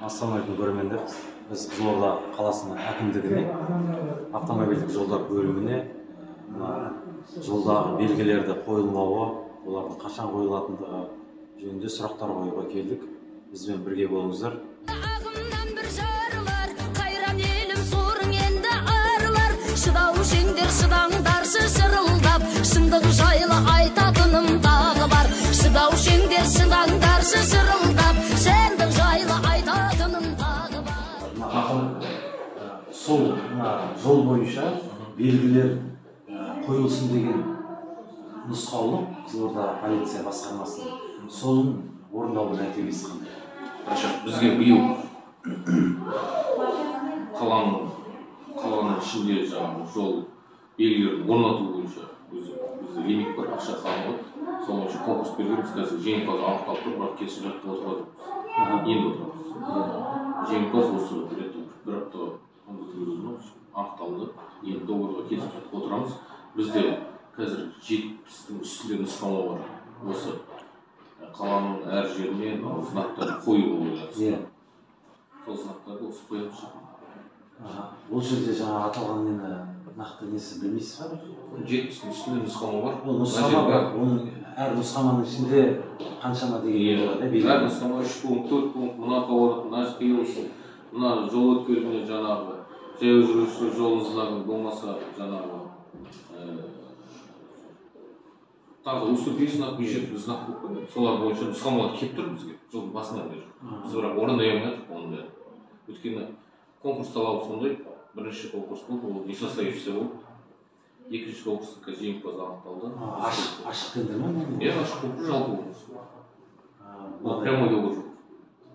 Ассалаумағалейкум көрермендер. Біз Қызылорда қаласының әкімдігіне, автомобильдік жолдар бөліміне жолдағы белгілерді қойылмауы, олардың қашан қойылатындығы жөнінде сұрақтар қоюға келдік. Бізбен бірге болыңыздар. Шындық жайлы айтатыным тағы бар. Шыдау шеңдер шыдаңдаршы шырылдап, шындық жайлы айтатыным тағы бар. Сол жол бойынша белгілер қойылсын деген нұсқаулық Қызылорда полиция басқармасының солын орындалу нәтижесі қандай? Бізге биыл қаланың ішінде жол белгілерін орнату бойынша бізде лимит бар, ақша салынған. Сол бойынша конкурс бергенбіз. Қазір жеңімпаз анықталып тұр, бірақ келесі жатып отырмыз. Енді отырмыз. Жеңімпаз осы бір апта анықталды. Енді договорға келісіп отырамыз. Бізде қазір 70-тің үстінде нұсқама бар. Осы қаланың әр жеріне знактарды қою ойлаймыз. Сол знактарды осы қоямыз. Бұл жерде жаңа аталған нені нақты несі білмейсіз ба? 70-тің үстінде нұсқама бар. Ол нұсқама бар. Оның әр нұсқаманың ішінде қаншама деген болады? Әр нұсқама 3 пункт, 4 пункт, мына поворот, мына қиылысы, мына жол өткеліне жаңағы жаяу жүрушілер жолын знагы болмаса жаңағы тағы уступи знак, нешетті знак болып қойды. Солар бойынша нұсқамалар келіп тұр бізге жылдың басынан бері. Біз бірақ орындай алмадық оның бәрін. Өйткені конкурс талабы сондай. Бірінші конкурс болды, ол несостоявшийся болды. Екінші конкурсқа жеңімпаз анықталды. Ашық тендер ме? Иә, ашық конкурс, жалпы конкурс. Ол прямой договор жоқ.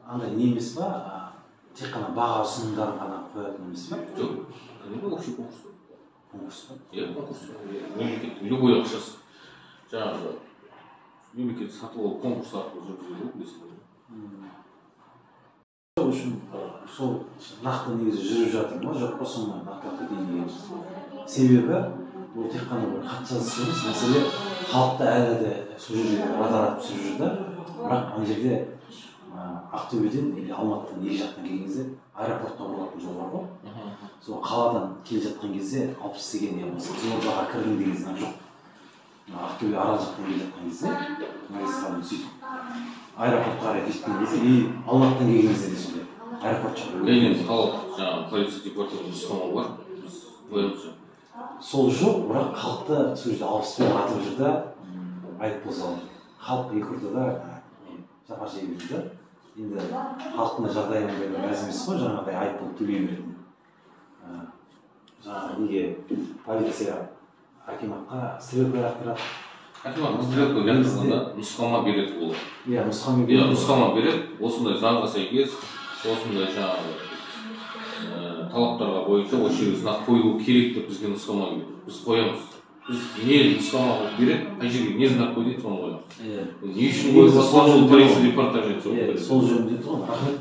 Андай не емес па? Тек қана баға ұсынымдарын ғана қоятын емес па? Жоқ, кәдімгі общий конкурс. Конкурс па? Иә, конкурс. Мемлекеттің любой ақшасы. Жаңағы мемлекет сатып алып конкурс арқылы жүргізіледі, білесіздер. Үшін сол нақты негізі жүріп жатыр ма, жоқ па соны нақтылап кетейін деген. Себебі бұл тек қана бір хат жазысы емес, мәселе халықта әлі де сол жерде радар атып жүріп жүрді. Бірақ ана жерде Ақтөбеден или Алматыдан ел жақтан келген кезде аэропортқа бұрылатын жол бар ғой. Сол қаладан келе жатқан кезде 60 деген не болмаса Қызылордаға кірдің деген знак жоқ. Ақтөбе арал жақтан келе жатқан кезде магистральный сөйтіп аэропортқа қарай кеткен кезде и Алматыдан келген кезде де сондай аэропорт жақ. Ленин халық жаңағы полиция департаментінің нұсқама бар. Біз қоямыз. Сол жоқ, бірақ халықты сол жерде 60 атып жүрді, айыппұл салды. Халық екі ортада жапа шегіп жүрді. Енді халықтың жағдайында мәз емес қой, жаңағыдай айыппұл төлей беретін. Жаңағы неге полиция акиматқа стрелка лақтырады. Акимат стрелка лақтырғанда нұсқама береді ол. Иә, нұсқама береді. Осындай заңға сәйкес, осындай жаңағы талаптарға бойынша осы жерге знак қойылу керек деп бізге нұсқама береді. Біз қоямыз. Біз не нұсқама береді, қай жерге не знак қойды соны қоямыз. Не үшін қойылады, сол полиция департаменті. Сол жөнінде тұр ғой.